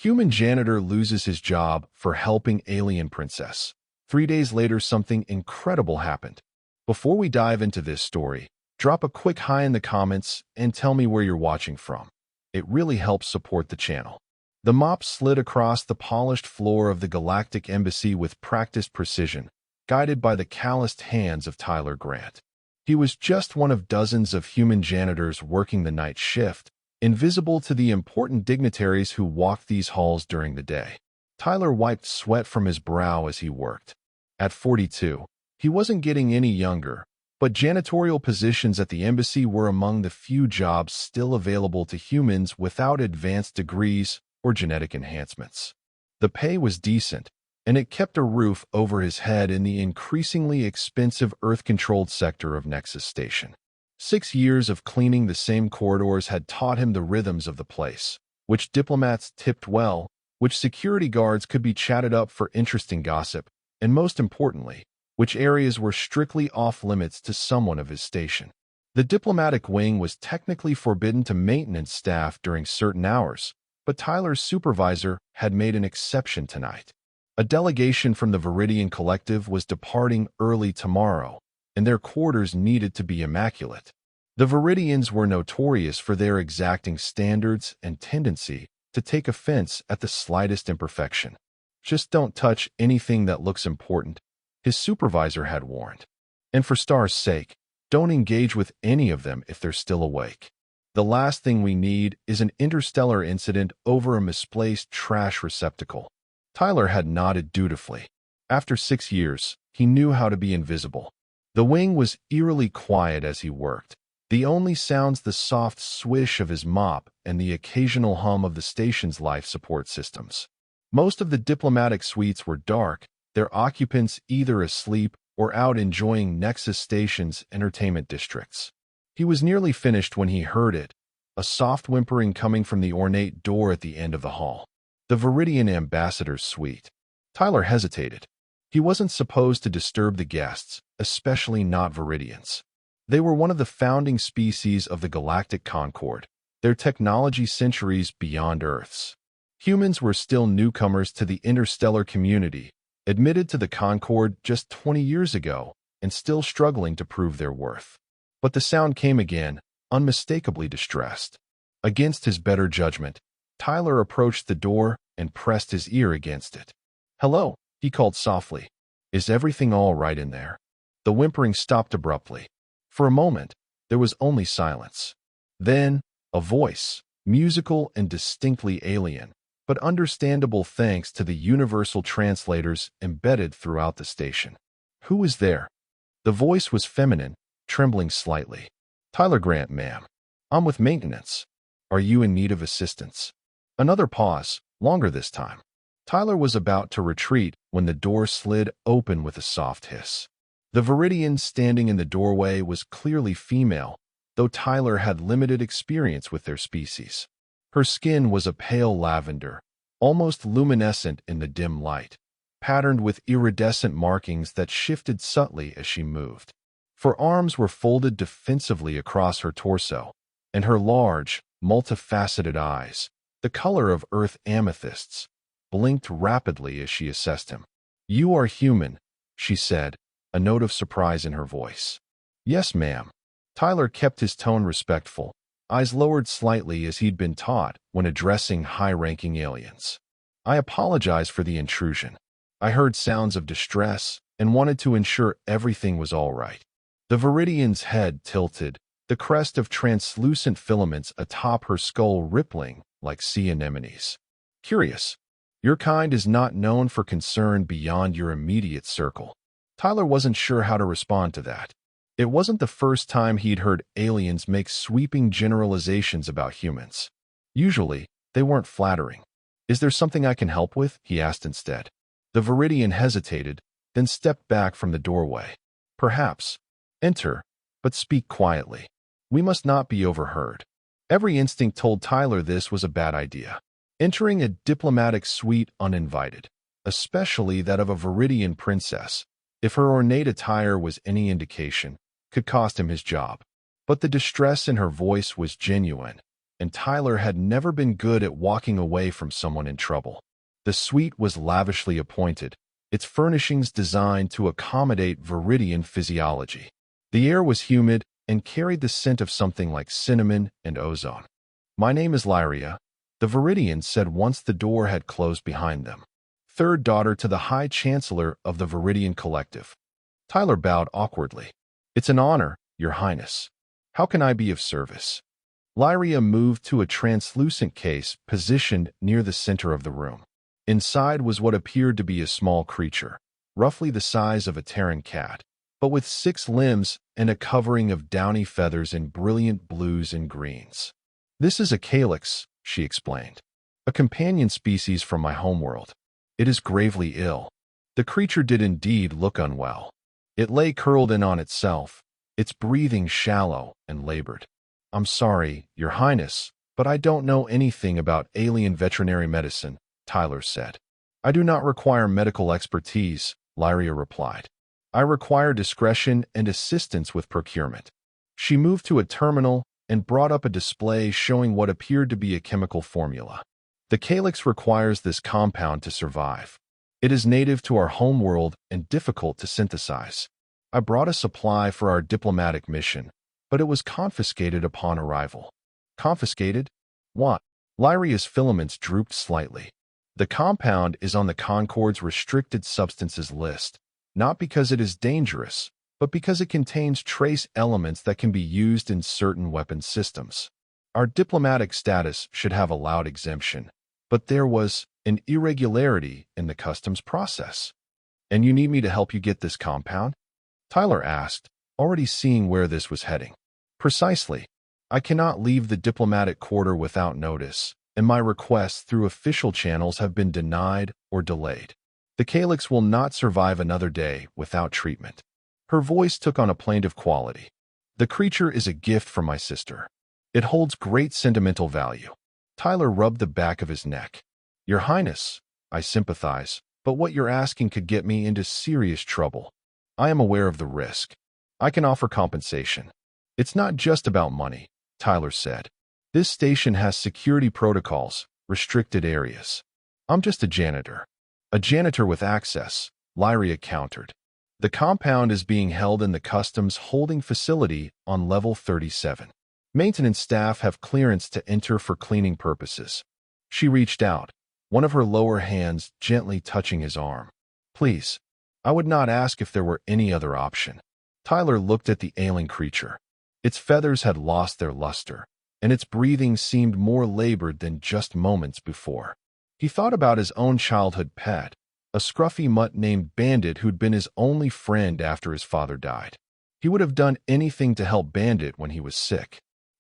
Human janitor loses his job for helping alien princess. 3 days later, something incredible happened. Before we dive into this story, drop a quick hi in the comments and tell me where you're watching from. It really helps support the channel. The mop slid across the polished floor of the Galactic Embassy with practiced precision, guided by the calloused hands of Tyler Grant. He was just one of dozens of human janitors working the night shift, invisible to the important dignitaries who walked these halls during the day. Tyler wiped sweat from his brow as he worked. At 42, he wasn't getting any younger, but janitorial positions at the embassy were among the few jobs still available to humans without advanced degrees or genetic enhancements. The pay was decent, and it kept a roof over his head in the increasingly expensive Earth-controlled sector of Nexus Station. 6 years of cleaning the same corridors had taught him the rhythms of the place, which diplomats tipped well, which security guards could be chatted up for interesting gossip, and most importantly, which areas were strictly off-limits to someone of his station. The diplomatic wing was technically forbidden to maintenance staff during certain hours, but Tyler's supervisor had made an exception tonight. A delegation from the Viridian Collective was departing early tomorrow, and their quarters needed to be immaculate. The Viridians were notorious for their exacting standards and tendency to take offense at the slightest imperfection. Just don't touch anything that looks important, his supervisor had warned. And for Star's sake, don't engage with any of them if they're still awake. The last thing we need is an interstellar incident over a misplaced trash receptacle. Tyler had nodded dutifully. After 6 years, he knew how to be invisible. The wing was eerily quiet as he worked. The only sounds the soft swish of his mop and the occasional hum of the station's life support systems. Most of the diplomatic suites were dark, their occupants either asleep or out enjoying Nexus Station's entertainment districts. He was nearly finished when he heard it, a soft whimpering coming from the ornate door at the end of the hall. The Viridian ambassador's suite. Tyler hesitated. He wasn't supposed to disturb the guests, especially not Viridians. They were one of the founding species of the Galactic Concord, their technology centuries beyond Earth's. Humans were still newcomers to the interstellar community, admitted to the Concord just 20 years ago, and still struggling to prove their worth. But the sound came again, unmistakably distressed. Against his better judgment, Tyler approached the door and pressed his ear against it. "Hello," he called softly. "Is everything all right in there?" The whimpering stopped abruptly. For a moment, there was only silence. Then, a voice, musical and distinctly alien, but understandable thanks to the universal translators embedded throughout the station. "Who is there?" The voice was feminine, trembling slightly. "Tyler Grant, ma'am. I'm with maintenance. Are you in need of assistance?" Another pause, longer this time. Tyler was about to retreat when the door slid open with a soft hiss. The Viridian standing in the doorway was clearly female, though Tyler had limited experience with their species. Her skin was a pale lavender, almost luminescent in the dim light, patterned with iridescent markings that shifted subtly as she moved. Her arms were folded defensively across her torso, and her large, multifaceted eyes, the color of earth amethysts, blinked rapidly as she assessed him. "You are human," she said, a note of surprise in her voice. "Yes, ma'am." Tyler kept his tone respectful, eyes lowered slightly as he'd been taught when addressing high-ranking aliens. "I apologize for the intrusion. I heard sounds of distress and wanted to ensure everything was all right." The Viridian's head tilted, the crest of translucent filaments atop her skull rippling like sea anemones. "Curious. Your kind is not known for concern beyond your immediate circle." Tyler wasn't sure how to respond to that. It wasn't the first time he'd heard aliens make sweeping generalizations about humans. Usually, they weren't flattering. "Is there something I can help with?" he asked instead. The Viridian hesitated, then stepped back from the doorway. "Perhaps. Enter, but speak quietly. We must not be overheard." Every instinct told Tyler this was a bad idea. Entering a diplomatic suite uninvited, especially that of a Viridian princess, if her ornate attire was any indication, could cost him his job. But the distress in her voice was genuine, and Tyler had never been good at walking away from someone in trouble. The suite was lavishly appointed, its furnishings designed to accommodate Viridian physiology. The air was humid and carried the scent of something like cinnamon and ozone. "My name is Lyria," the Viridian said once the door had closed behind them. "Third daughter to the High Chancellor of the Viridian Collective." Tyler bowed awkwardly. "It's an honor, Your Highness. How can I be of service?" Lyria moved to a translucent case positioned near the center of the room. Inside was what appeared to be a small creature, roughly the size of a Terran cat, but with 6 limbs and a covering of downy feathers in brilliant blues and greens. "This is a calyx," she explained, "a companion species from my homeworld. It is gravely ill." The creature did indeed look unwell. It lay curled in on itself, its breathing shallow and labored. "I'm sorry, Your Highness, but I don't know anything about alien veterinary medicine," Tyler said. "I do not require medical expertise," Lyria replied. "I require discretion and assistance with procurement." She moved to a terminal and brought up a display showing what appeared to be a chemical formula. "The calyx requires this compound to survive. It is native to our homeworld and difficult to synthesize. I brought a supply for our diplomatic mission, but it was confiscated upon arrival." "Confiscated? What?" Lyria's filaments drooped slightly. "The compound is on the Concord's restricted substances list, not because it is dangerous, but because it contains trace elements that can be used in certain weapon systems. Our diplomatic status should have allowed exemption, but there was an irregularity in the customs process." "And you need me to help you get this compound?" Tyler asked, already seeing where this was heading. "Precisely. I cannot leave the diplomatic quarter without notice, and my requests through official channels have been denied or delayed. The calyx will not survive another day without treatment." Her voice took on a plaintive quality. "The creature is a gift from my sister. It holds great sentimental value." Tyler rubbed the back of his neck. "Your Highness, I sympathize, but what you're asking could get me into serious trouble. I am aware of the risk. I can offer compensation." "It's not just about money," Tyler said. "This station has security protocols, restricted areas. I'm just a janitor." "A janitor with access," Lyria countered. "The compound is being held in the customs holding facility on level 37. Maintenance staff have clearance to enter for cleaning purposes." She reached out, one of her lower hands gently touching his arm. "Please, I would not ask if there were any other option." Tyler looked at the ailing creature. Its feathers had lost their luster, and its breathing seemed more labored than just moments before. He thought about his own childhood pet, a scruffy mutt named Bandit who'd been his only friend after his father died. He would have done anything to help Bandit when he was sick.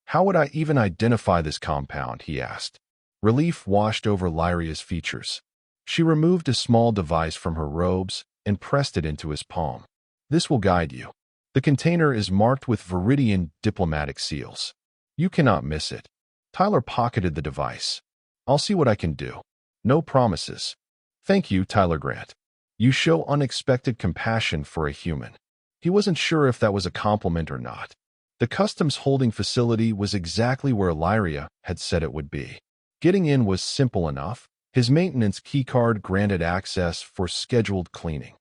"How would I even identify this compound?" he asked. Relief washed over Lyria's features. She removed a small device from her robes and pressed it into his palm. "This will guide you. The container is marked with Viridian diplomatic seals. You cannot miss it." Tyler pocketed the device. "I'll see what I can do. No promises." "Thank you, Tyler Grant. You show unexpected compassion for a human." He wasn't sure if that was a compliment or not. The customs holding facility was exactly where Lyria had said it would be. Getting in was simple enough. His maintenance keycard granted access for scheduled cleaning.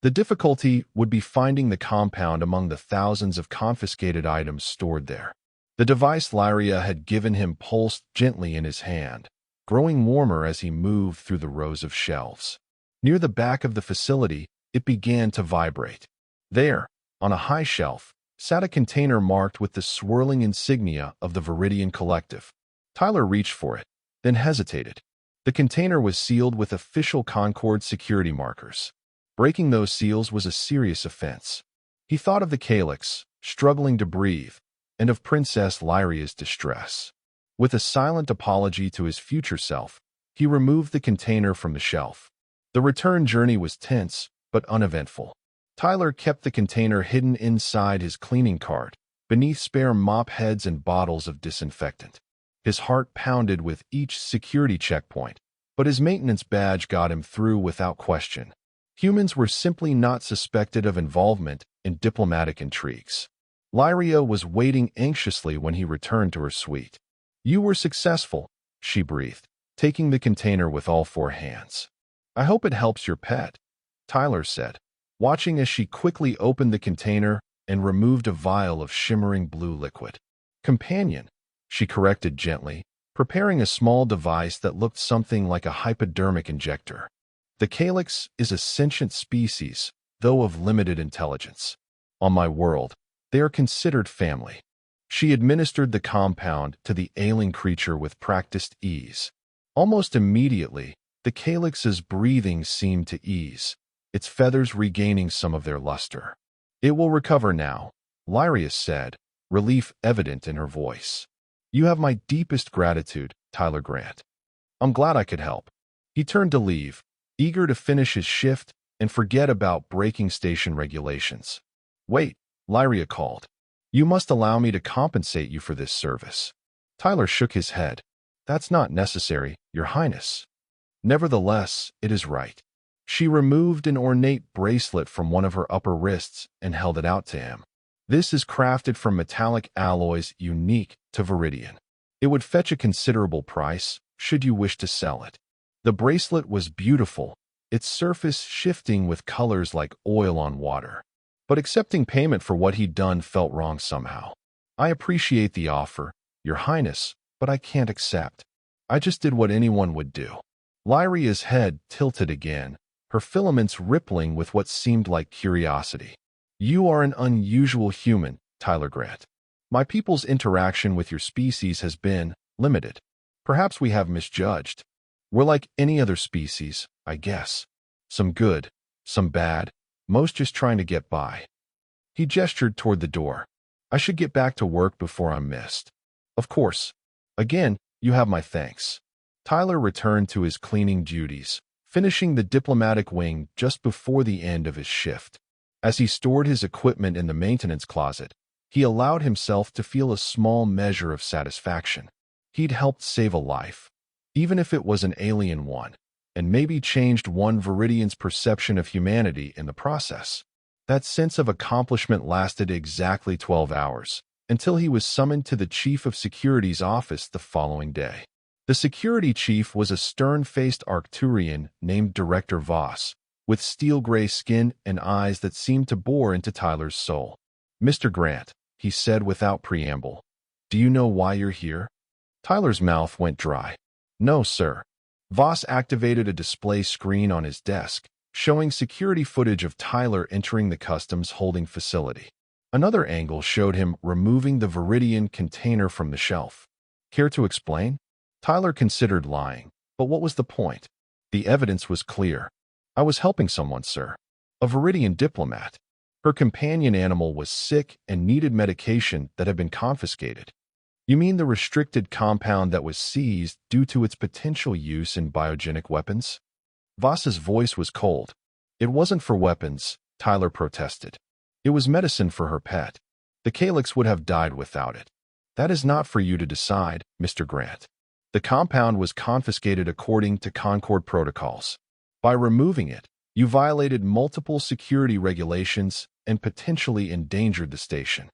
The difficulty would be finding the compound among the thousands of confiscated items stored there. The device Lyria had given him pulsed gently in his hand, growing warmer as he moved through the rows of shelves. Near the back of the facility, it began to vibrate. There, on a high shelf, sat a container marked with the swirling insignia of the Viridian Collective. Tyler reached for it, then hesitated. The container was sealed with official Concord security markers. Breaking those seals was a serious offense. He thought of the calyx, struggling to breathe, and of Princess Lyria's distress. With a silent apology to his future self, he removed the container from the shelf. The return journey was tense, but uneventful. Tyler kept the container hidden inside his cleaning cart, beneath spare mop heads and bottles of disinfectant. His heart pounded with each security checkpoint, but his maintenance badge got him through without question. Humans were simply not suspected of involvement in diplomatic intrigues. Lyria was waiting anxiously when he returned to her suite. You were successful, she breathed, taking the container with all four hands. I hope it helps your pet, Tyler said, watching as she quickly opened the container and removed a vial of shimmering blue liquid. Companion, she corrected gently, preparing a small device that looked something like a hypodermic injector. The calyx is a sentient species, though of limited intelligence. On my world, they are considered family. She administered the compound to the ailing creature with practiced ease. Almost immediately, the calyx's breathing seemed to ease, its feathers regaining some of their luster. It will recover now, Lyrius said, relief evident in her voice. You have my deepest gratitude, Tyler Grant. I'm glad I could help. He turned to leave, eager to finish his shift and forget about braking station regulations. Wait, Lyria called. You must allow me to compensate you for this service. Tyler shook his head. That's not necessary, Your Highness. Nevertheless, it is right. She removed an ornate bracelet from one of her upper wrists and held it out to him. This is crafted from metallic alloys unique to Viridian. It would fetch a considerable price, should you wish to sell it. The bracelet was beautiful, its surface shifting with colors like oil on water. But accepting payment for what he'd done felt wrong somehow. I appreciate the offer, Your Highness, but I can't accept. I just did what anyone would do. Lyria's head tilted again, her filaments rippling with what seemed like curiosity. You are an unusual human, Tyler Grant. My people's interaction with your species has been limited. Perhaps we have misjudged. We're like any other species, I guess. Some good, some bad, most just trying to get by. He gestured toward the door. I should get back to work before I'm missed. Of course. Again, you have my thanks. Tyler returned to his cleaning duties, finishing the diplomatic wing just before the end of his shift. As he stored his equipment in the maintenance closet, he allowed himself to feel a small measure of satisfaction. He'd helped save a life, even if it was an alien one, and maybe changed one Viridian's perception of humanity in the process. That sense of accomplishment lasted exactly 12 hours, until he was summoned to the Chief of Security's office the following day. The security chief was a stern-faced Arcturian named Director Voss, with steel-gray skin and eyes that seemed to bore into Tyler's soul. Mr. Grant, he said without preamble, do you know why you're here? Tyler's mouth went dry. No, sir. Voss activated a display screen on his desk, showing security footage of Tyler entering the customs holding facility. Another angle showed him removing the Viridian container from the shelf. Care to explain? Tyler considered lying, but what was the point? The evidence was clear. I was helping someone, sir. A Viridian diplomat. Her companion animal was sick and needed medication that had been confiscated. You mean the restricted compound that was seized due to its potential use in biogenic weapons? Voss's voice was cold. It wasn't for weapons, Tyler protested. It was medicine for her pet. The calyx would have died without it. That is not for you to decide, Mr. Grant. The compound was confiscated according to Concord protocols. By removing it, you violated multiple security regulations and potentially endangered the station.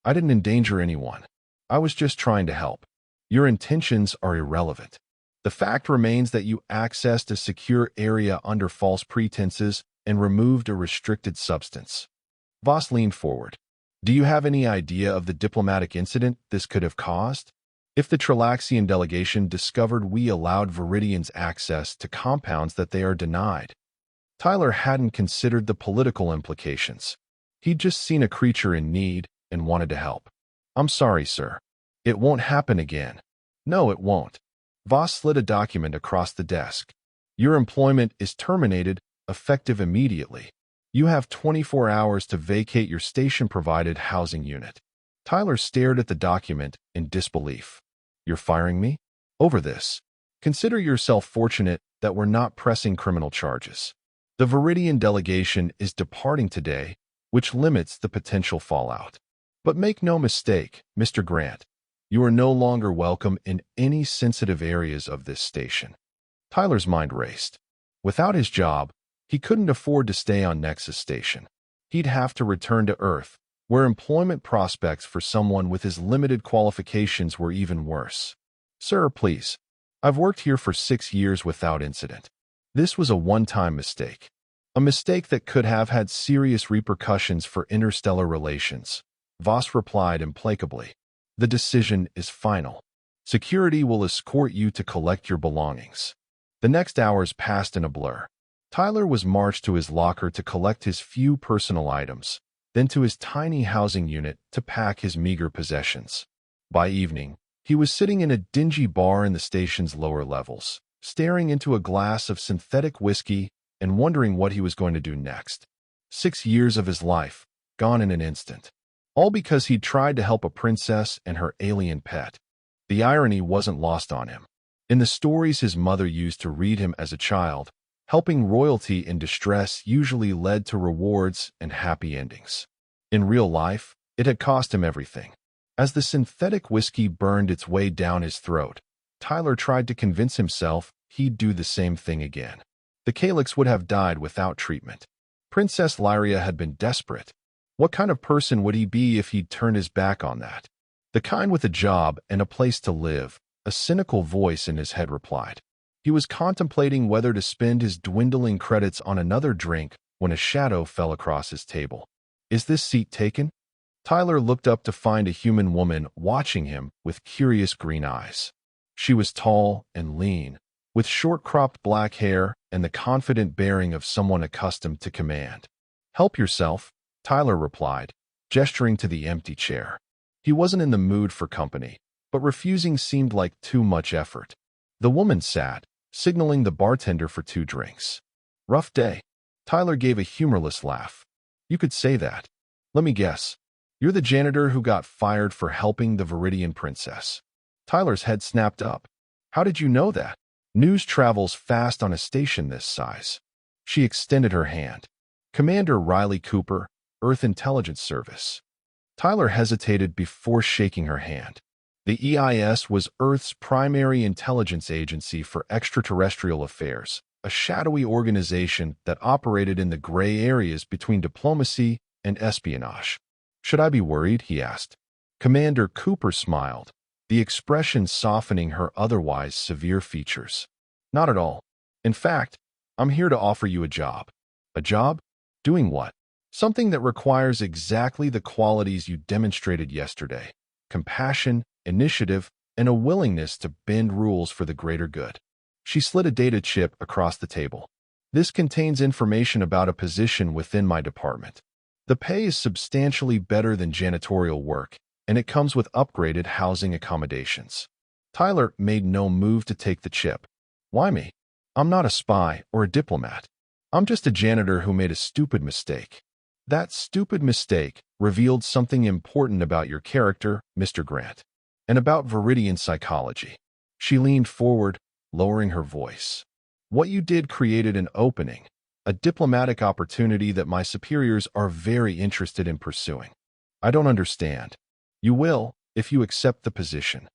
I didn't endanger anyone. I was just trying to help. Your intentions are irrelevant. The fact remains that you accessed a secure area under false pretenses and removed a restricted substance. Voss leaned forward. Do you have any idea of the diplomatic incident this could have caused? If the Trilaxian delegation discovered we allowed Viridians access to compounds that they are denied. Tyler hadn't considered the political implications. He'd just seen a creature in need and wanted to help. I'm sorry, sir. It won't happen again. No, it won't. Voss slid a document across the desk. Your employment is terminated, effective immediately. You have 24 hours to vacate your station-provided housing unit. Tyler stared at the document in disbelief. You're firing me? Over this. Consider yourself fortunate that we're not pressing criminal charges. The Viridian delegation is departing today, which limits the potential fallout. But make no mistake, Mr. Grant, you are no longer welcome in any sensitive areas of this station. Tyler's mind raced. Without his job, he couldn't afford to stay on Nexus Station. He'd have to return to Earth, where employment prospects for someone with his limited qualifications were even worse. Sir, please. I've worked here for 6 years without incident. This was a one-time mistake. A mistake that could have had serious repercussions for interstellar relations. Voss replied implacably. The decision is final. Security will escort you to collect your belongings. The next hours passed in a blur. Tyler was marched to his locker to collect his few personal items, then to his tiny housing unit to pack his meager possessions. By evening, he was sitting in a dingy bar in the station's lower levels, staring into a glass of synthetic whiskey and wondering what he was going to do next. 6 years of his life, gone in an instant. All because he'd tried to help a princess and her alien pet. The irony wasn't lost on him. In the stories his mother used to read him as a child, helping royalty in distress usually led to rewards and happy endings. In real life, it had cost him everything. As the synthetic whiskey burned its way down his throat, Tyler tried to convince himself he'd do the same thing again. The Calyx would have died without treatment. Princess Lyria had been desperate. What kind of person would he be if he'd turned his back on that? The kind with a job and a place to live, a cynical voice in his head replied. He was contemplating whether to spend his dwindling credits on another drink when a shadow fell across his table. Is this seat taken? Tyler looked up to find a human woman watching him with curious green eyes. She was tall and lean, with short-cropped black hair and the confident bearing of someone accustomed to command. Help yourself, Tyler replied, gesturing to the empty chair. He wasn't in the mood for company, but refusing seemed like too much effort. The woman sat, signaling the bartender for 2 drinks. Rough day. Tyler gave a humorless laugh. You could say that. Let me guess. You're the janitor who got fired for helping the Viridian princess. Tyler's head snapped up. How did you know that? News travels fast on a station this size. She extended her hand. Commander Riley Cooper, Earth Intelligence Service. Tyler hesitated before shaking her hand. The EIS was Earth's primary intelligence agency for extraterrestrial affairs, a shadowy organization that operated in the gray areas between diplomacy and espionage. Should I be worried? He asked. Commander Cooper smiled, the expression softening her otherwise severe features. Not at all. In fact, I'm here to offer you a job. A job? Doing what? Something that requires exactly the qualities you demonstrated yesterday. Compassion, initiative, and a willingness to bend rules for the greater good. She slid a data chip across the table. This contains information about a position within my department. The pay is substantially better than janitorial work, and it comes with upgraded housing accommodations. Tyler made no move to take the chip. Why me? I'm not a spy or a diplomat. I'm just a janitor who made a stupid mistake. That stupid mistake revealed something important about your character, Mr. Grant, and about Viridian psychology. She leaned forward, lowering her voice. What you did created an opening, a diplomatic opportunity that my superiors are very interested in pursuing. I don't understand. You will, if you accept the position.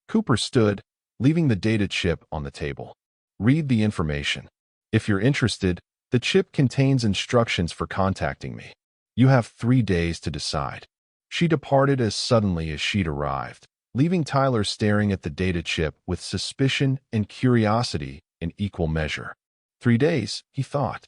Cooper stood, leaving the data chip on the table. Read the information. If you're interested, the chip contains instructions for contacting me. You have 3 days to decide. She departed as suddenly as she'd arrived, leaving Tyler staring at the data chip with suspicion and curiosity in equal measure. 3 days, he thought.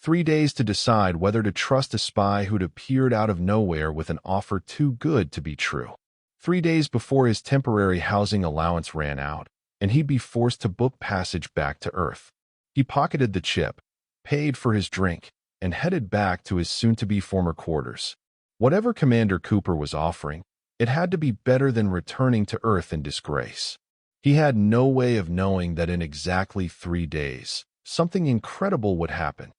3 days to decide whether to trust a spy who'd appeared out of nowhere with an offer too good to be true. 3 days before his temporary housing allowance ran out, and he'd be forced to book passage back to Earth. He pocketed the chip, paid for his drink, and headed back to his soon-to-be former quarters. Whatever Commander Cooper was offering, it had to be better than returning to Earth in disgrace. He had no way of knowing that in exactly 3 days, something incredible would happen.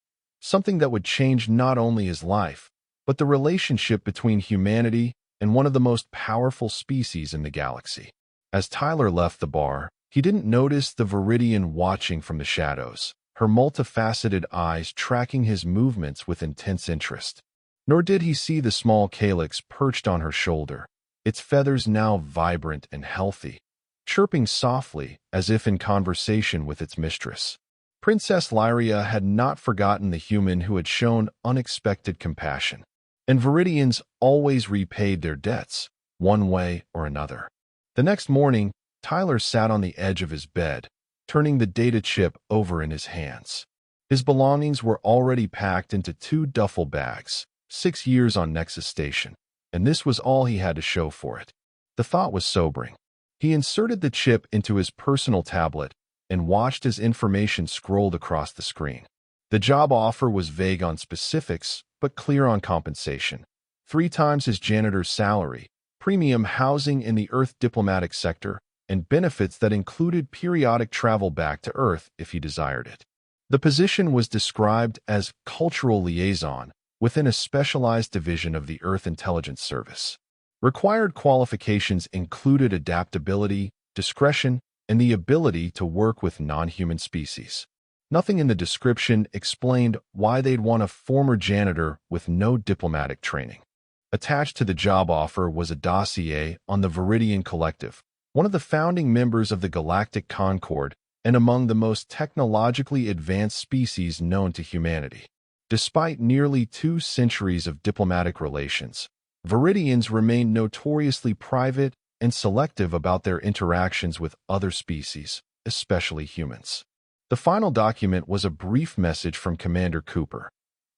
Something that would change not only his life, but the relationship between humanity and one of the most powerful species in the galaxy. As Tyler left the bar, he didn't notice the Viridian watching from the shadows, her multifaceted eyes tracking his movements with intense interest. Nor did he see the small calyx perched on her shoulder, its feathers now vibrant and healthy, chirping softly as if in conversation with its mistress. Princess Lyria had not forgotten the human who had shown unexpected compassion, and Viridians always repaid their debts, one way or another. The next morning, Tyler sat on the edge of his bed, turning the data chip over in his hands. His belongings were already packed into 2 duffel bags, 6 years on Nexus Station, and this was all he had to show for it. The thought was sobering. He inserted the chip into his personal tablet and watched as information scrolled across the screen. The job offer was vague on specifics, but clear on compensation. 3 times his janitor's salary, premium housing in the Earth diplomatic sector, and benefits that included periodic travel back to Earth if he desired it. The position was described as cultural liaison within a specialized division of the Earth Intelligence Service. Required qualifications included adaptability, discretion, and the ability to work with non-human species. Nothing in the description explained why they'd want a former janitor with no diplomatic training. Attached to the job offer was a dossier on the Viridian Collective, one of the founding members of the Galactic Concord and among the most technologically advanced species known to humanity. Despite nearly 2 centuries of diplomatic relations, Viridians remained notoriously private and selective about their interactions with other species, especially humans. The final document was a brief message from Commander Cooper.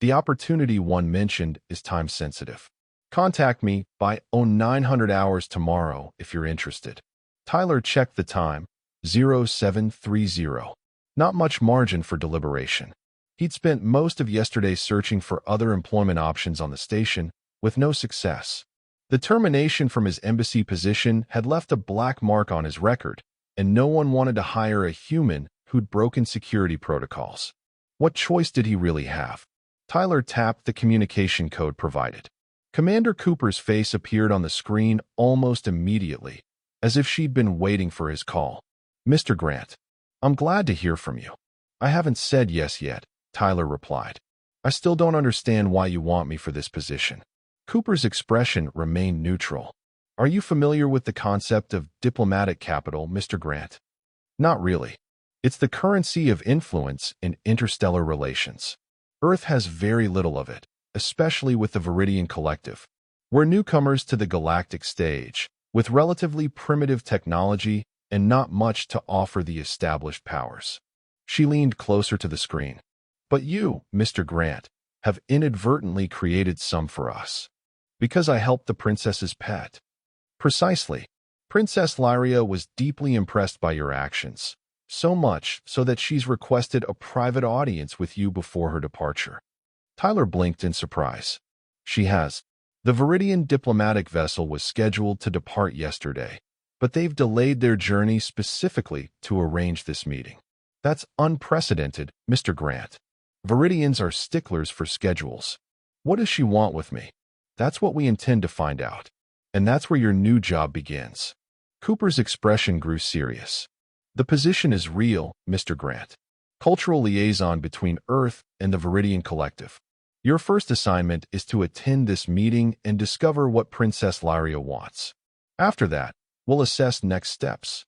The opportunity one mentioned is time-sensitive. Contact me by 0900 hours tomorrow if you're interested. Tyler checked the time, 0730. Not much margin for deliberation. He'd spent most of yesterday searching for other employment options on the station, with no success. The termination from his embassy position had left a black mark on his record, and no one wanted to hire a human who'd broken security protocols. What choice did he really have? Tyler tapped the communication code provided. Commander Cooper's face appeared on the screen almost immediately, as if she'd been waiting for his call. Mr. Grant, I'm glad to hear from you. I haven't said yes yet, Tyler replied. I still don't understand why you want me for this position. Cooper's expression remained neutral. Are you familiar with the concept of diplomatic capital, Mr. Grant? Not really. It's the currency of influence in interstellar relations. Earth has very little of it, especially with the Viridian Collective. We're newcomers to the galactic stage, with relatively primitive technology and not much to offer the established powers. She leaned closer to the screen. But you, Mr. Grant, have inadvertently created some for us. Because I helped the princess's pet. Precisely. Princess Lyria was deeply impressed by your actions, so much so that she's requested a private audience with you before her departure. Tyler blinked in surprise. She has. The Viridian diplomatic vessel was scheduled to depart yesterday, but they've delayed their journey specifically to arrange this meeting. That's unprecedented, Mr. Grant. Viridians are sticklers for schedules. What does she want with me? That's what we intend to find out. And that's where your new job begins. Cooper's expression grew serious. The position is real, Mr. Grant. Cultural liaison between Earth and the Viridian Collective. Your first assignment is to attend this meeting and discover what Princess Lyria wants. After that, we'll assess next steps.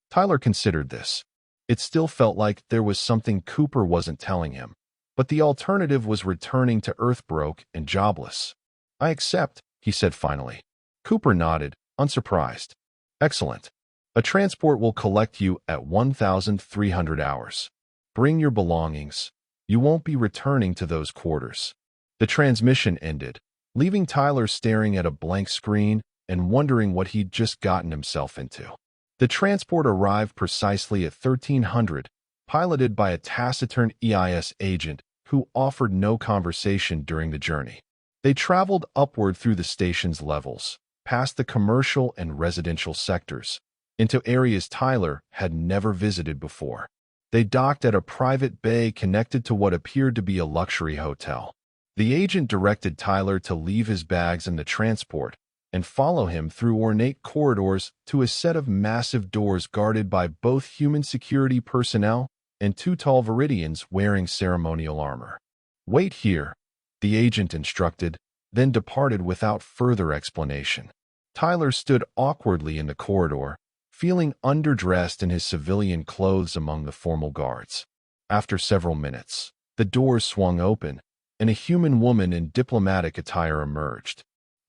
Tyler considered this. It still felt like there was something Cooper wasn't telling him, but the alternative was returning to Earth broke and jobless. I accept, he said finally. Cooper nodded, unsurprised. Excellent. A transport will collect you at 1,300 hours. Bring your belongings. You won't be returning to those quarters. The transmission ended, leaving Tyler staring at a blank screen and wondering what he'd just gotten himself into. The transport arrived precisely at 1300, piloted by a taciturn EIS agent who offered no conversation during the journey. They traveled upward through the station's levels, past the commercial and residential sectors, into areas Tyler had never visited before. They docked at a private bay connected to what appeared to be a luxury hotel. The agent directed Tyler to leave his bags in the transport and follow him through ornate corridors to a set of massive doors guarded by both human security personnel and 2 tall Viridians wearing ceremonial armor. Wait here, the agent instructed, then departed without further explanation. Tyler stood awkwardly in the corridor, feeling underdressed in his civilian clothes among the formal guards. After several minutes, the doors swung open, and a human woman in diplomatic attire emerged.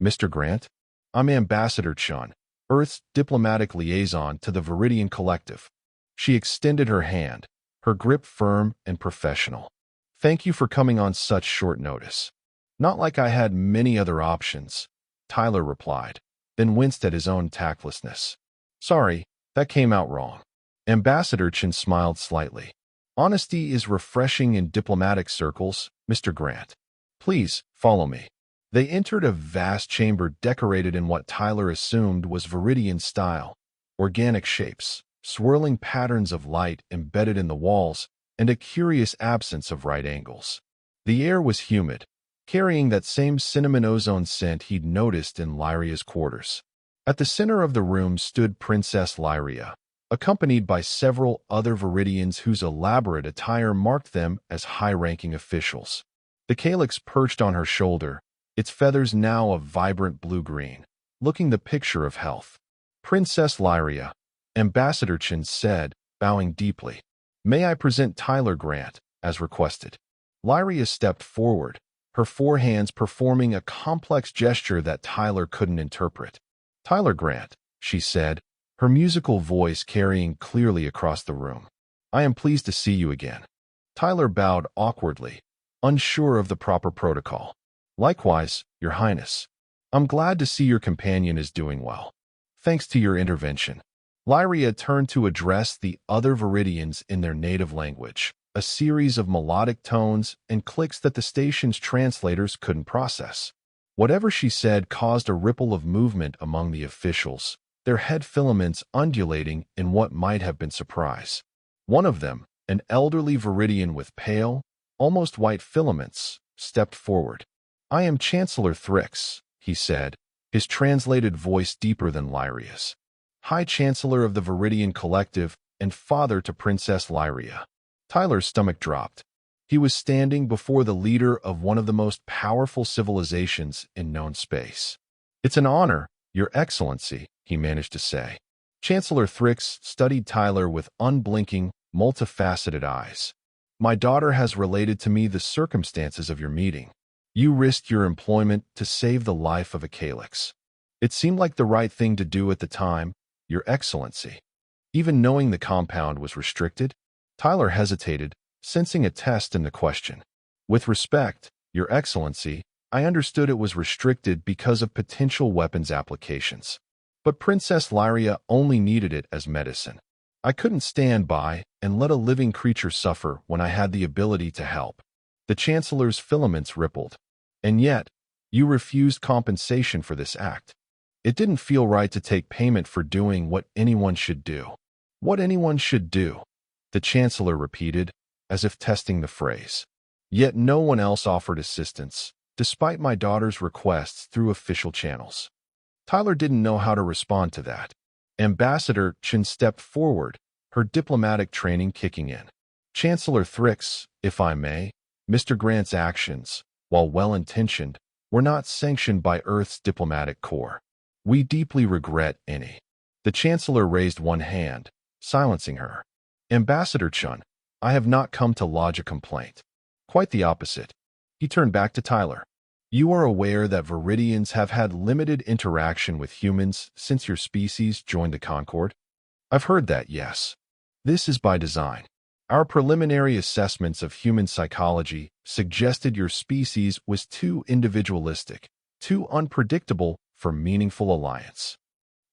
Mr. Grant? I'm Ambassador Chun, Earth's diplomatic liaison to the Viridian Collective. She extended her hand, her grip firm and professional. Thank you for coming on such short notice. Not like I had many other options, Tyler replied, then winced at his own tactlessness. Sorry, that came out wrong. Ambassador Chen smiled slightly. Honesty is refreshing in diplomatic circles, Mr. Grant. Please, follow me. They entered a vast chamber decorated in what Tyler assumed was Viridian style, organic shapes, swirling patterns of light embedded in the walls, and a curious absence of right angles. The air was humid, carrying that same cinnamon ozone scent he'd noticed in Lyria's quarters. At the center of the room stood Princess Lyria, accompanied by several other Viridians whose elaborate attire marked them as high-ranking officials. The calyx perched on her shoulder, its feathers now a vibrant blue-green, looking the picture of health. Princess Lyria, Ambassador Chen said, bowing deeply. May I present Tyler Grant, as requested. Lyria stepped forward, her four hands performing a complex gesture that Tyler couldn't interpret. Tyler Grant, she said, her musical voice carrying clearly across the room. I am pleased to see you again. Tyler bowed awkwardly, unsure of the proper protocol. Likewise, Your Highness. I'm glad to see your companion is doing well. Thanks to your intervention. Lyria turned to address the other Viridians in their native language, a series of melodic tones and clicks that the station's translators couldn't process. Whatever she said caused a ripple of movement among the officials, their head filaments undulating in what might have been surprise. One of them, an elderly Viridian with pale, almost white filaments, stepped forward. I am Chancellor Thrix, he said, his translated voice deeper than Lyria's. High Chancellor of the Viridian Collective and father to Princess Lyria. Tyler's stomach dropped. He was standing before the leader of one of the most powerful civilizations in known space. It's an honor, Your Excellency, he managed to say. Chancellor Thrix studied Tyler with unblinking, multifaceted eyes. My daughter has related to me the circumstances of your meeting. You risked your employment to save the life of a calyx. It seemed like the right thing to do at the time, Your Excellency. Even knowing the compound was restricted, Tyler hesitated, sensing a test in the question. With respect, Your Excellency, I understood it was restricted because of potential weapons applications. But Princess Lyria only needed it as medicine. I couldn't stand by and let a living creature suffer when I had the ability to help. The Chancellor's filaments rippled. And yet, you refused compensation for this act. It didn't feel right to take payment for doing what anyone should do. What anyone should do, the Chancellor repeated, as if testing the phrase. Yet no one else offered assistance, despite my daughter's requests through official channels. Tyler didn't know how to respond to that. Ambassador Chen stepped forward, her diplomatic training kicking in. Chancellor Thrix, if I may, Mr. Grant's actions, while well-intentioned, were not sanctioned by Earth's diplomatic corps. We deeply regret any. The Chancellor raised one hand, silencing her. Ambassador Chen, I have not come to lodge a complaint. Quite the opposite. He turned back to Tyler. You are aware that Viridians have had limited interaction with humans since your species joined the Concord? I've heard that, yes. This is by design. Our preliminary assessments of human psychology suggested your species was too individualistic, too unpredictable for meaningful alliance.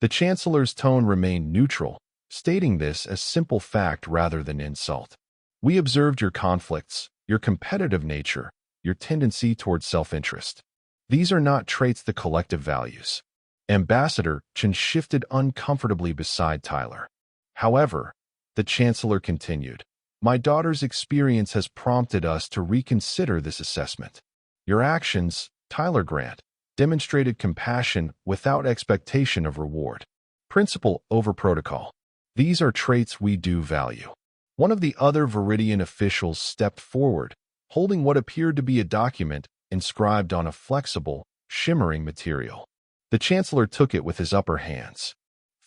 The Chancellor's tone remained neutral, stating this as simple fact rather than insult. We observed your conflicts, your competitive nature, your tendency towards self-interest. These are not traits the collective values. Ambassador Chen shifted uncomfortably beside Tyler. However, the Chancellor continued, my daughter's experience has prompted us to reconsider this assessment. Your actions, Tyler Grant, demonstrated compassion without expectation of reward. Principle over protocol. These are traits we do value. One of the other Viridian officials stepped forward, holding what appeared to be a document inscribed on a flexible, shimmering material. The Chancellor took it with his upper hands.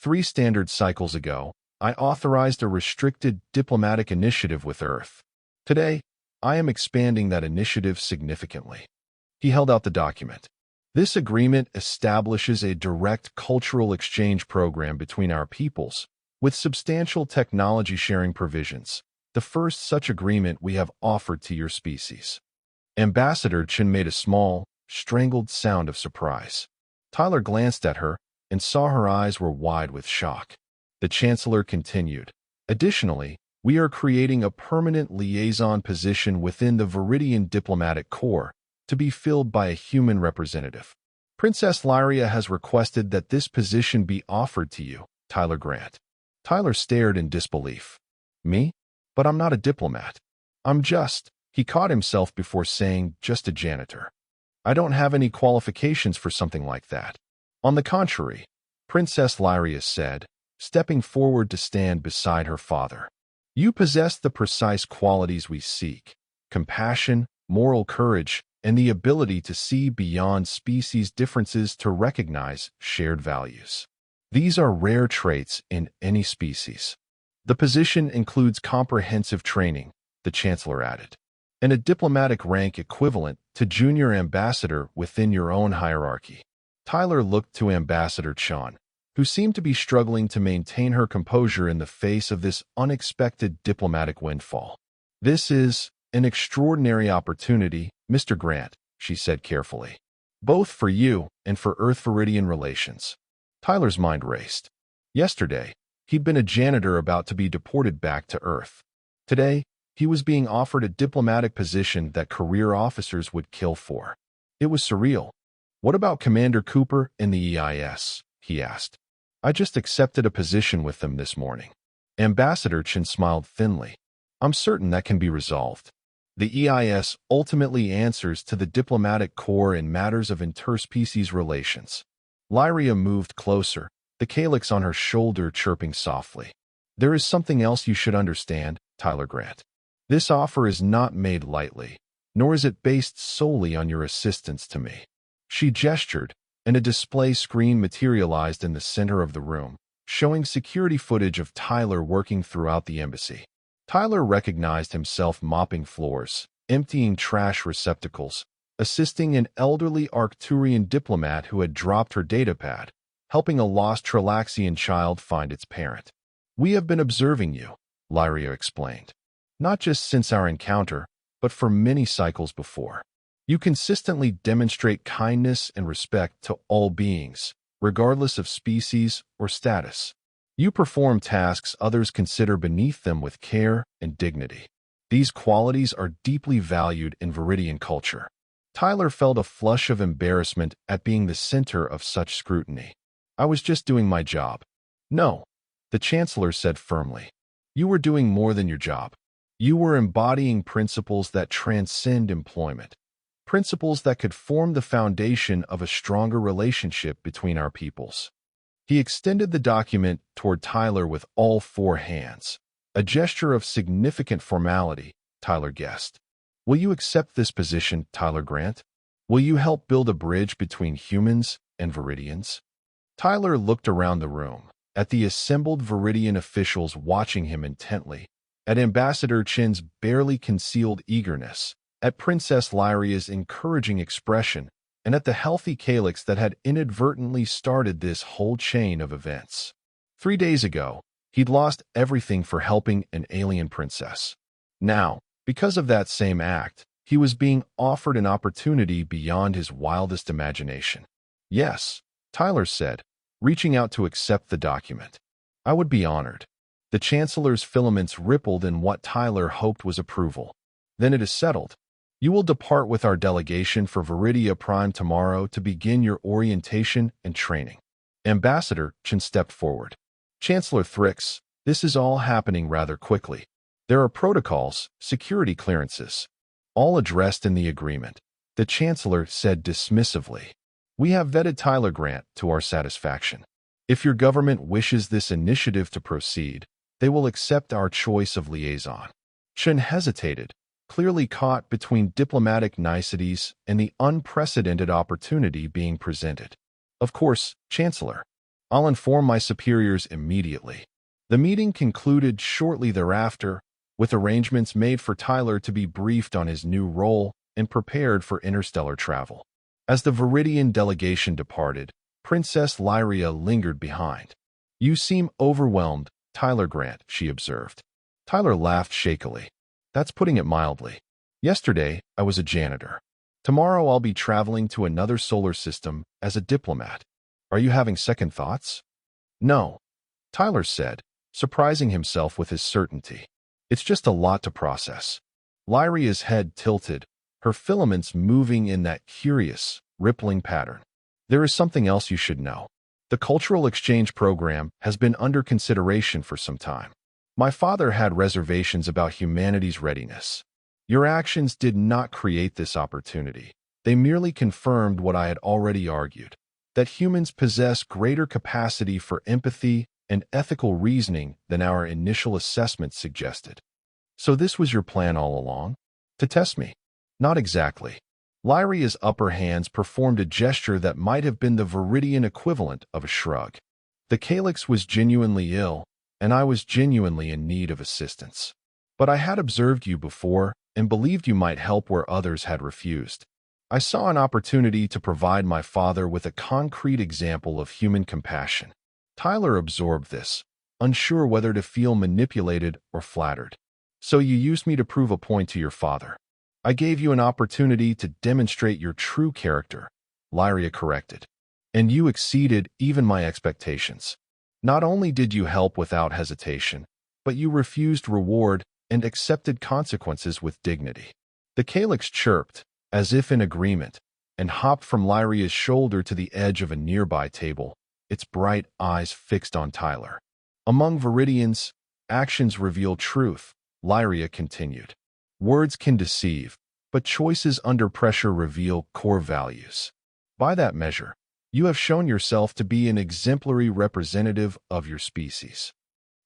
3 standard cycles ago, I authorized a restricted diplomatic initiative with Earth. Today, I am expanding that initiative significantly. He held out the document. This agreement establishes a direct cultural exchange program between our peoples, with substantial technology sharing provisions, the first such agreement we have offered to your species. Ambassador Chen made a small, strangled sound of surprise. Tyler glanced at her and saw her eyes were wide with shock. The Chancellor continued, "Additionally, we are creating a permanent liaison position within the Viridian Diplomatic Corps to be filled by a human representative. Princess Lyria has requested that this position be offered to you, Tyler Grant." Tyler stared in disbelief. "Me? But I'm not a diplomat. I'm just," he caught himself before saying, "just a janitor. I don't have any qualifications for something like that." "On the contrary," Princess Lyria said, stepping forward to stand beside her father. "You possess the precise qualities we seek: compassion, moral courage, and the ability to see beyond species differences to recognize shared values. These are rare traits in any species. The position includes comprehensive training," the Chancellor added, "and a diplomatic rank equivalent to junior ambassador within your own hierarchy." Tyler looked to Ambassador Chan, who seemed to be struggling to maintain her composure in the face of this unexpected diplomatic windfall. "This is an extraordinary opportunity, Mr. Grant," she said carefully, "both for you and for Earth-Viridian relations." Tyler's mind raced. Yesterday, he'd been a janitor about to be deported back to Earth. Today, he was being offered a diplomatic position that career officers would kill for. It was surreal. "What about Commander Cooper in the EIS?" he asked. "I just accepted a position with them this morning." Ambassador Chen smiled thinly. "I'm certain that can be resolved. The EIS ultimately answers to the diplomatic corps in matters of interspecies relations." Lyria moved closer, the calyx on her shoulder chirping softly. "There is something else you should understand, Tyler Grant. This offer is not made lightly, nor is it based solely on your assistance to me." She gestured, and a display screen materialized in the center of the room, showing security footage of Tyler working throughout the embassy. Tyler recognized himself mopping floors, emptying trash receptacles, assisting an elderly Arcturian diplomat who had dropped her datapad, helping a lost Trilaxian child find its parent. "We have been observing you," Lyria explained. "Not just since our encounter, but for many cycles before. You consistently demonstrate kindness and respect to all beings, regardless of species or status. You perform tasks others consider beneath them with care and dignity. These qualities are deeply valued in Viridian culture." Tyler felt a flush of embarrassment at being the center of such scrutiny. "I was just doing my job." "No," the Chancellor said firmly. "You were doing more than your job. You were embodying principles that transcend employment, principles that could form the foundation of a stronger relationship between our peoples." He extended the document toward Tyler with all four hands, a gesture of significant formality, Tyler guessed. "Will you accept this position, Tyler Grant? Will you help build a bridge between humans and Viridians?" Tyler looked around the room, at the assembled Viridian officials watching him intently, at Ambassador Chen's barely concealed eagerness, at Princess Lyria's encouraging expression, and at the healthy calyx that had inadvertently started this whole chain of events. 3 days ago, he'd lost everything for helping an alien princess. Now, because of that same act, he was being offered an opportunity beyond his wildest imagination. "Yes," Tyler said, reaching out to accept the document. "I would be honored." The Chancellor's filaments rippled in what Tyler hoped was approval. "Then it is settled. You will depart with our delegation for Viridia Prime tomorrow to begin your orientation and training." Ambassador Chen stepped forward. "Chancellor Thrix, this is all happening rather quickly. There are protocols, security clearances, all addressed in the agreement," the Chancellor said dismissively. "We have vetted Tyler Grant to our satisfaction. If your government wishes this initiative to proceed, they will accept our choice of liaison." Chen hesitated, clearly caught between diplomatic niceties and the unprecedented opportunity being presented. "Of course, Chancellor. I'll inform my superiors immediately." The meeting concluded shortly thereafter, with arrangements made for Tyler to be briefed on his new role and prepared for interstellar travel. As the Viridian delegation departed, Princess Lyria lingered behind. "You seem overwhelmed, Tyler Grant," she observed. Tyler laughed shakily. "That's putting it mildly. Yesterday, I was a janitor. Tomorrow I'll be traveling to another solar system as a diplomat. Are you having second thoughts?" "No," Tyler said, surprising himself with his certainty. "It's just a lot to process." Lyria's head tilted, her filaments moving in that curious, rippling pattern. "There is something else you should know. The cultural exchange program has been under consideration for some time. My father had reservations about humanity's readiness. Your actions did not create this opportunity. They merely confirmed what I had already argued, that humans possess greater capacity for empathy and ethical reasoning than our initial assessment suggested." "So this was your plan all along? To test me?" "Not exactly." Lyria's upper hands performed a gesture that might have been the Viridian equivalent of a shrug. "The Calyx was genuinely ill, and I was genuinely in need of assistance. But I had observed you before and believed you might help where others had refused. I saw an opportunity to provide my father with a concrete example of human compassion." Tyler absorbed this, unsure whether to feel manipulated or flattered. "So you used me to prove a point to your father." "I gave you an opportunity to demonstrate your true character," Lyria corrected. "And you exceeded even my expectations. Not only did you help without hesitation, but you refused reward and accepted consequences with dignity." The Calyx chirped, as if in agreement, and hopped from Lyria's shoulder to the edge of a nearby table, its bright eyes fixed on Tyler. "Among Viridians, actions reveal truth," Lyria continued. "Words can deceive, but choices under pressure reveal core values. By that measure, you have shown yourself to be an exemplary representative of your species."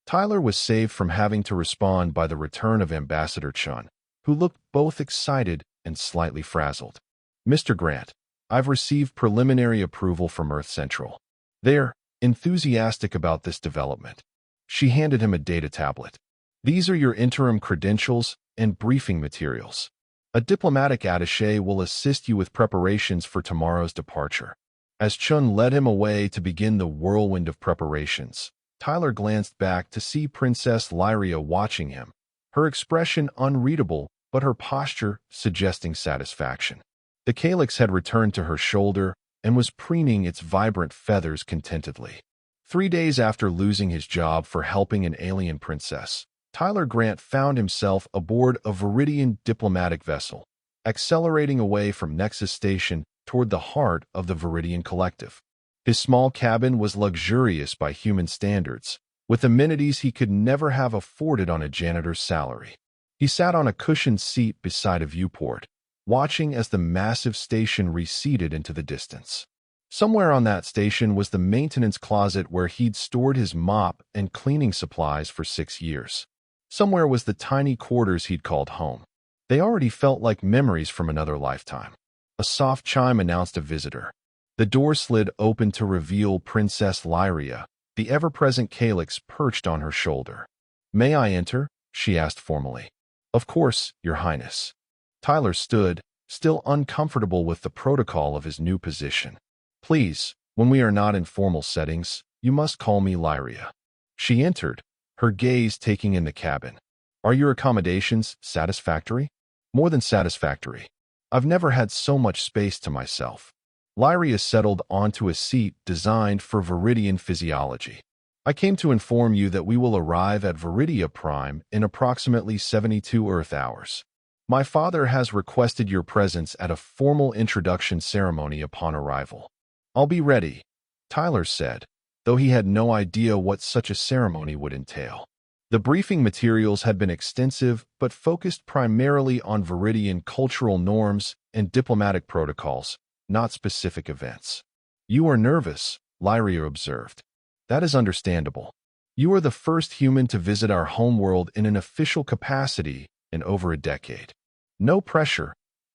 Tyler was saved from having to respond by the return of Ambassador Chun, who looked both excited and slightly frazzled. "Mr. Grant, I've received preliminary approval from Earth Central. They're enthusiastic about this development." She handed him a data tablet. "These are your interim credentials and briefing materials. A diplomatic attaché will assist you with preparations for tomorrow's departure." As Chun led him away to begin the whirlwind of preparations, Tyler glanced back to see Princess Lyria watching him, her expression unreadable but her posture suggesting satisfaction. The Calyx had returned to her shoulder and was preening its vibrant feathers contentedly. 3 days after losing his job for helping an alien princess, Tyler Grant found himself aboard a Viridian diplomatic vessel, accelerating away from Nexus Station toward the heart of the Viridian Collective. His small cabin was luxurious by human standards, with amenities he could never have afforded on a janitor's salary. He sat on a cushioned seat beside a viewport, watching as the massive station receded into the distance. Somewhere on that station was the maintenance closet where he'd stored his mop and cleaning supplies for 6 years. Somewhere was the tiny quarters he'd called home. They already felt like memories from another lifetime. A soft chime announced a visitor. The door slid open to reveal Princess Lyria, the ever-present Calyx perched on her shoulder. "May I enter?" she asked formally. "Of course, Your Highness." Tyler stood, still uncomfortable with the protocol of his new position. "Please, when we are not in formal settings, you must call me Lyria." She entered, her gaze taking in the cabin. "Are your accommodations satisfactory?" "More than satisfactory. I've never had so much space to myself." Lyria settled onto a seat designed for Viridian physiology. "I came to inform you that we will arrive at Viridia Prime in approximately 72 Earth hours. My father has requested your presence at a formal introduction ceremony upon arrival." "I'll be ready," Tyler said, though he had no idea what such a ceremony would entail. The briefing materials had been extensive but focused primarily on Viridian cultural norms and diplomatic protocols, not specific events. "You are nervous," Lyria observed. "That is understandable. You are the first human to visit our homeworld in an official capacity in over a decade." "No pressure,"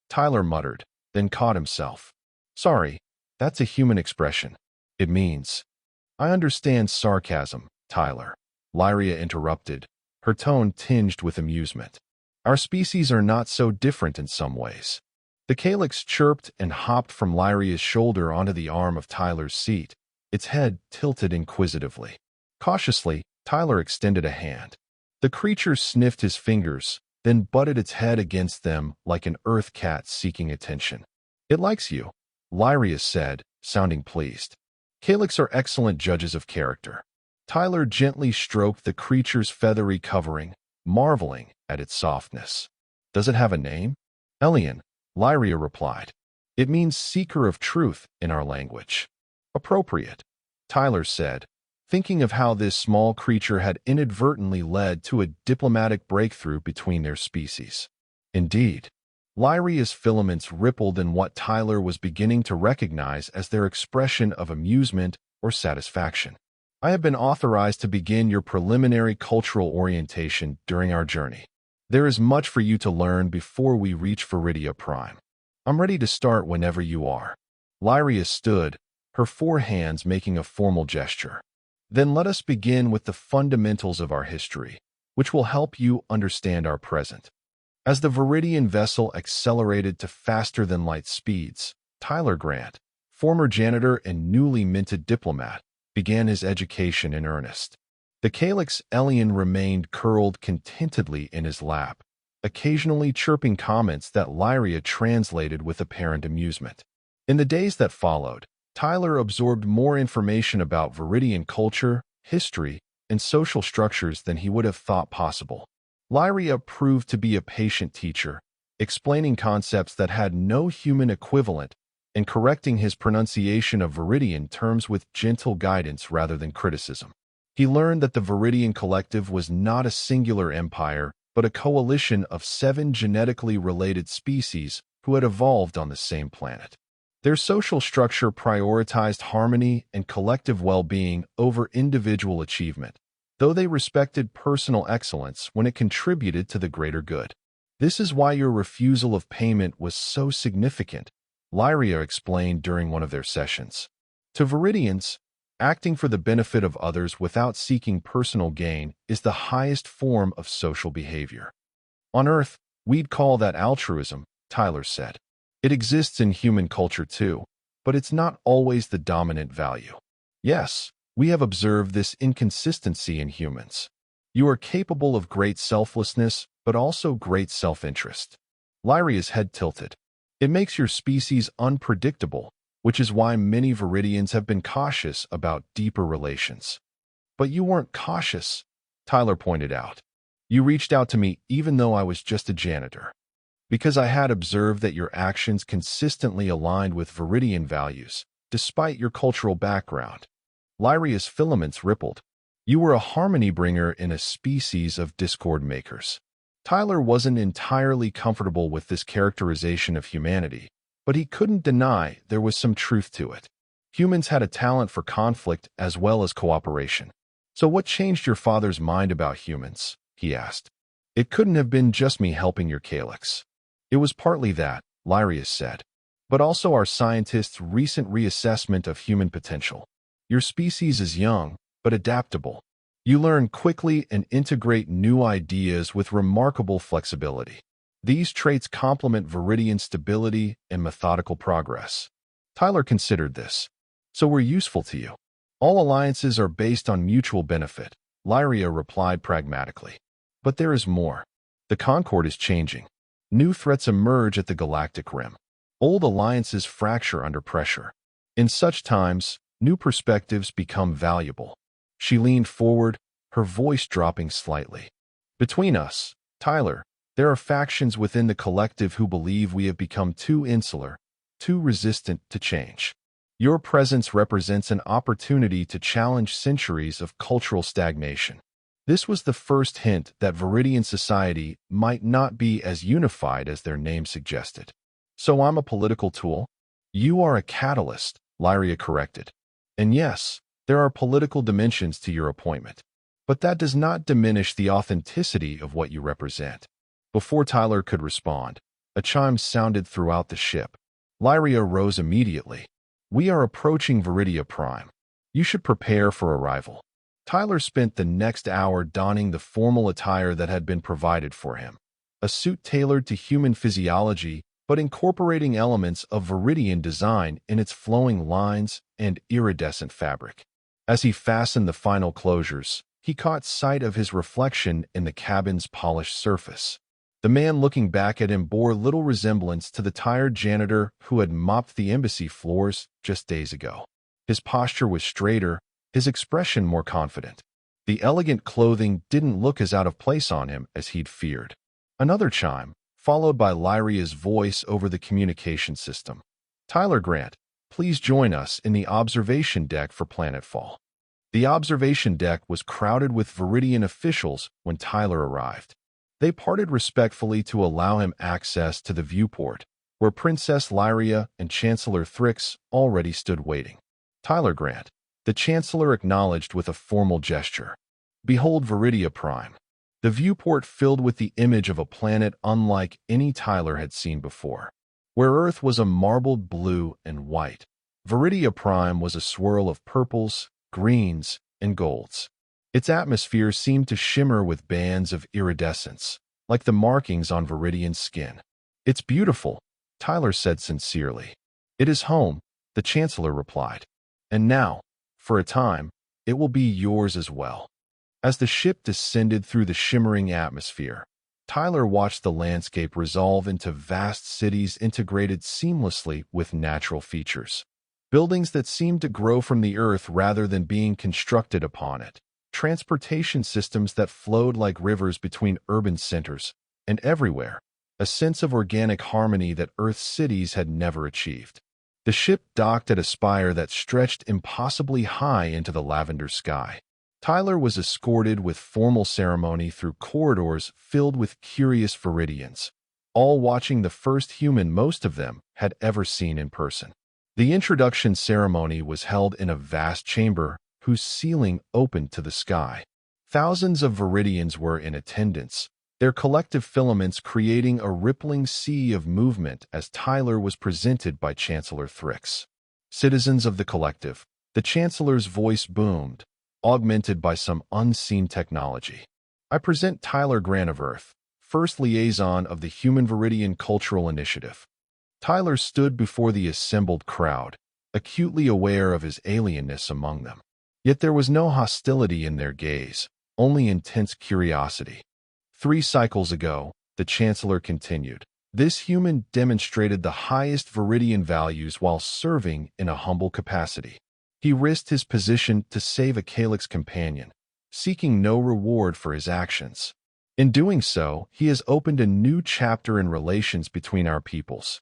Tyler muttered, then caught himself. "Sorry, that's a human expression. It means—" "I understand sarcasm, Tyler," Lyria interrupted, her tone tinged with amusement. "Our species are not so different in some ways. The calyx chirped and hopped from Lyria's shoulder onto the arm of Tyler's seat, its head tilted inquisitively. Cautiously, Tyler extended a hand. The creature sniffed his fingers, then butted its head against them like an earth cat seeking attention. "It likes you," Lyria said, sounding pleased. Calyx are excellent judges of character. Tyler gently stroked the creature's feathery covering, marveling at its softness. "Does it have a name?" "Elian," Lyria replied. "It means seeker of truth in our language." "Appropriate," Tyler said, thinking of how this small creature had inadvertently led to a diplomatic breakthrough between their species. Indeed, Lyria's filaments rippled in what Tyler was beginning to recognize as their expression of amusement or satisfaction. "I have been authorized to begin your preliminary cultural orientation during our journey. There is much for you to learn before we reach Viridia Prime. I'm ready to start whenever you are." Lyria stood, her four hands making a formal gesture. "Then let us begin with the fundamentals of our history, which will help you understand our present." As the Viridian vessel accelerated to faster-than-light speeds, Tyler Grant, former janitor and newly minted diplomat, began his education in earnest. The calyx Elian remained curled contentedly in his lap, occasionally chirping comments that Lyria translated with apparent amusement. In the days that followed, Tyler absorbed more information about Viridian culture, history, and social structures than he would have thought possible. Lyria proved to be a patient teacher, explaining concepts that had no human equivalent and correcting his pronunciation of Viridian terms with gentle guidance rather than criticism. He learned that the Viridian Collective was not a singular empire, but a coalition of 7 genetically related species who had evolved on the same planet. Their social structure prioritized harmony and collective well-being over individual achievement, though they respected personal excellence when it contributed to the greater good. "This is why your refusal of payment was so significant," Lyria explained during one of their sessions. To Viridians, acting for the benefit of others without seeking personal gain is the highest form of social behavior. "On Earth, we'd call that altruism," Tyler said. "It exists in human culture too, but it's not always the dominant value. Yes, we have observed this inconsistency in humans. You are capable of great selflessness, but also great self-interest." Lyria's head tilted. "It makes your species unpredictable, which is why many Viridians have been cautious about deeper relations." "But you weren't cautious," Tyler pointed out. "You reached out to me even though I was just a janitor. Because I had observed that your actions consistently aligned with Viridian values, despite your cultural background." Lyria's filaments rippled. "You were a harmony bringer in a species of discord makers." Tyler wasn't entirely comfortable with this characterization of humanity, but he couldn't deny there was some truth to it. Humans had a talent for conflict as well as cooperation. "So what changed your father's mind about humans?" he asked. "It couldn't have been just me helping your calyx." "It was partly that," Lyria said, "but also our scientists' recent reassessment of human potential. Your species is young, but adaptable. You learn quickly and integrate new ideas with remarkable flexibility. These traits complement Viridian stability and methodical progress." Tyler considered this. "So we're useful to you." "All alliances are based on mutual benefit," Lyria replied pragmatically. "But there is more. The Concord is changing. New threats emerge at the Galactic Rim. Old alliances fracture under pressure. In such times, new perspectives become valuable." She leaned forward, her voice dropping slightly. "Between us, Tyler, there are factions within the collective who believe we have become too insular, too resistant to change. Your presence represents an opportunity to challenge centuries of cultural stagnation." This was the first hint that Viridian society might not be as unified as their name suggested. "So I'm a political tool?" "You are a catalyst," Lyria corrected. "And yes, there are political dimensions to your appointment. But that does not diminish the authenticity of what you represent." Before Tyler could respond, a chime sounded throughout the ship. Lyria rose immediately. "We are approaching Viridia Prime. You should prepare for arrival." Tyler spent the next hour donning the formal attire that had been provided for him, a suit tailored to human physiology but incorporating elements of Viridian design in its flowing lines and iridescent fabric. As he fastened the final closures, he caught sight of his reflection in the cabin's polished surface. The man looking back at him bore little resemblance to the tired janitor who had mopped the embassy floors just days ago. His posture was straighter, his expression more confident. The elegant clothing didn't look as out of place on him as he'd feared. Another chime, followed by Lyria's voice over the communication system. "Tyler Grant, please join us in the observation deck for planetfall." The observation deck was crowded with Viridian officials when Tyler arrived. They parted respectfully to allow him access to the viewport, where Princess Lyria and Chancellor Thrix already stood waiting. "Tyler Grant," the Chancellor acknowledged with a formal gesture. "Behold Viridia Prime." The viewport filled with the image of a planet unlike any Tyler had seen before. Where Earth was a marbled blue and white, Viridia Prime was a swirl of purples, greens, and golds. Its atmosphere seemed to shimmer with bands of iridescence, like the markings on Viridian's skin. "It's beautiful," Tyler said sincerely. "It is home," the Chancellor replied. "And now, for a time, it will be yours as well." As the ship descended through the shimmering atmosphere, Tyler watched the landscape resolve into vast cities integrated seamlessly with natural features. Buildings that seemed to grow from the earth rather than being constructed upon it. Transportation systems that flowed like rivers between urban centers, and everywhere, a sense of organic harmony that Earth's cities had never achieved. The ship docked at a spire that stretched impossibly high into the lavender sky. Tyler was escorted with formal ceremony through corridors filled with curious Viridians, all watching the first human most of them had ever seen in person. The introduction ceremony was held in a vast chamber whose ceiling opened to the sky. Thousands of Viridians were in attendance, their collective filaments creating a rippling sea of movement as Tyler was presented by Chancellor Thrix. "Citizens of the collective," the Chancellor's voice boomed, augmented by some unseen technology. "I present Tyler Grant of Earth, first liaison of the Human Viridian Cultural Initiative." Tyler stood before the assembled crowd, acutely aware of his alienness among them. Yet there was no hostility in their gaze, only intense curiosity. 3 cycles ago, the Chancellor continued, this human demonstrated the highest Viridian values while serving in a humble capacity. He risked his position to save a Calyx companion, seeking no reward for his actions. In doing so, he has opened a new chapter in relations between our peoples.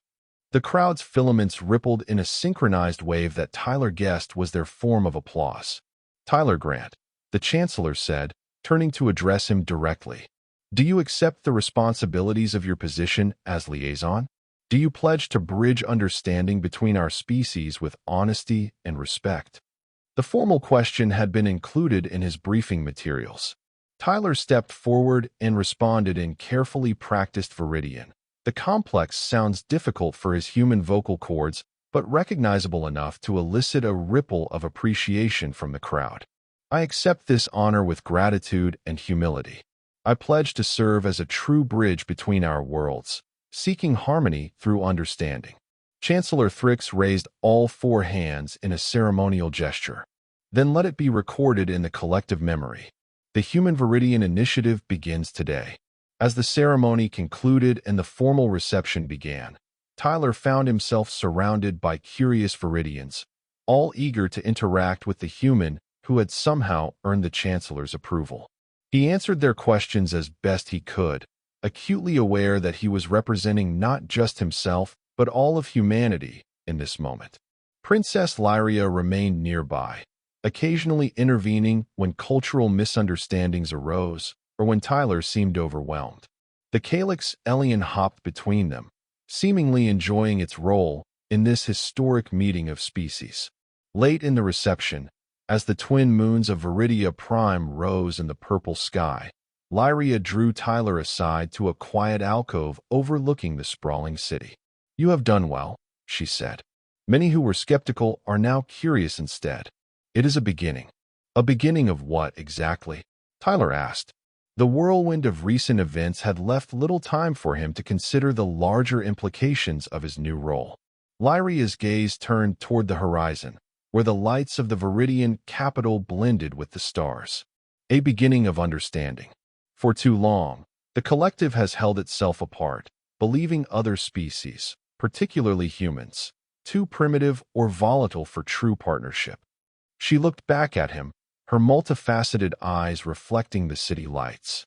The crowd's filaments rippled in a synchronized wave that Tyler guessed was their form of applause. "Tyler Grant," the Chancellor said, turning to address him directly. "Do you accept the responsibilities of your position as liaison? Do you pledge to bridge understanding between our species with honesty and respect?" The formal question had been included in his briefing materials. Tyler stepped forward and responded in carefully practiced Viridian. The complex sounds difficult for his human vocal cords, but recognizable enough to elicit a ripple of appreciation from the crowd. "I accept this honor with gratitude and humility. I pledge to serve as a true bridge between our worlds, seeking harmony through understanding." Chancellor Thrix raised all 4 hands in a ceremonial gesture. "Then let it be recorded in the collective memory. The Human Viridian Initiative begins today." As the ceremony concluded and the formal reception began, Tyler found himself surrounded by curious Viridians, all eager to interact with the human who had somehow earned the Chancellor's approval. He answered their questions as best he could, acutely aware that he was representing not just himself, but all of humanity in this moment. Princess Lyria remained nearby, occasionally intervening when cultural misunderstandings arose or when Tyler seemed overwhelmed. The Calyx alien hopped between them, seemingly enjoying its role in this historic meeting of species. Late in the reception, as the twin moons of Viridia Prime rose in the purple sky, Lyria drew Tyler aside to a quiet alcove overlooking the sprawling city. "You have done well," she said. "Many who were skeptical are now curious instead. It is a beginning." "A beginning of what exactly?" Tyler asked. The whirlwind of recent events had left little time for him to consider the larger implications of his new role. Lyria's gaze turned toward the horizon, where the lights of the Viridian capital blended with the stars. A beginning of understanding. For too long, the collective has held itself apart, believing other species, particularly humans, too primitive or volatile for true partnership. She looked back at him, her multifaceted eyes reflecting the city lights.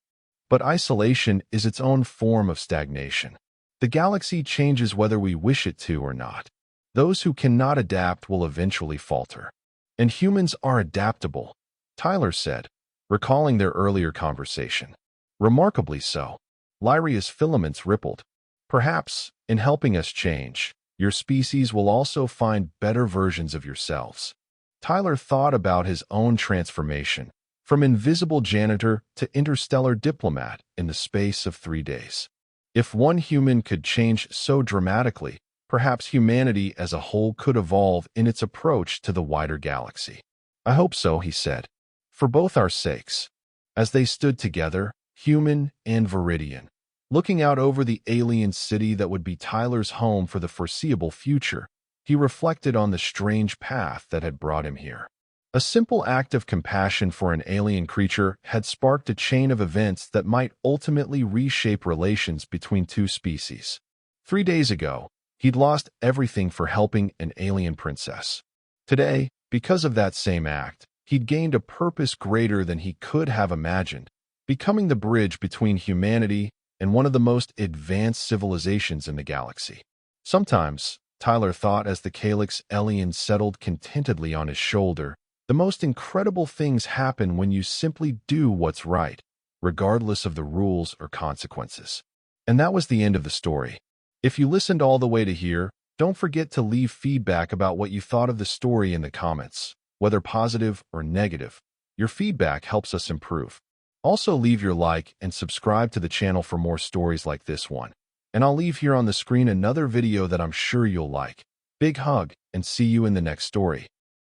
But isolation is its own form of stagnation. The galaxy changes whether we wish it to or not. Those who cannot adapt will eventually falter. And humans are adaptable, Tyler said, recalling their earlier conversation. Remarkably so. Lyria's filaments rippled. Perhaps, in helping us change, your species will also find better versions of yourselves. Tyler thought about his own transformation, from invisible janitor to interstellar diplomat in the space of 3 days. If one human could change so dramatically, perhaps humanity as a whole could evolve in its approach to the wider galaxy. I hope so, he said. For both our sakes. As they stood together, human and Viridian, looking out over the alien city that would be Tyler's home for the foreseeable future, he reflected on the strange path that had brought him here. A simple act of compassion for an alien creature had sparked a chain of events that might ultimately reshape relations between two species. 3 days ago, he'd lost everything for helping an alien princess. Today, because of that same act, he'd gained a purpose greater than he could have imagined, becoming the bridge between humanity and one of the most advanced civilizations in the galaxy. Sometimes, Tyler thought as the Calyx alien settled contentedly on his shoulder, the most incredible things happen when you simply do what's right, regardless of the rules or consequences. And that was the end of the story. If you listened all the way to here, don't forget to leave feedback about what you thought of the story in the comments, whether positive or negative. Your feedback helps us improve. Also, leave your like and subscribe to the channel for more stories like this one. And I'll leave here on the screen another video that I'm sure you'll like. Big hug, and see you in the next story.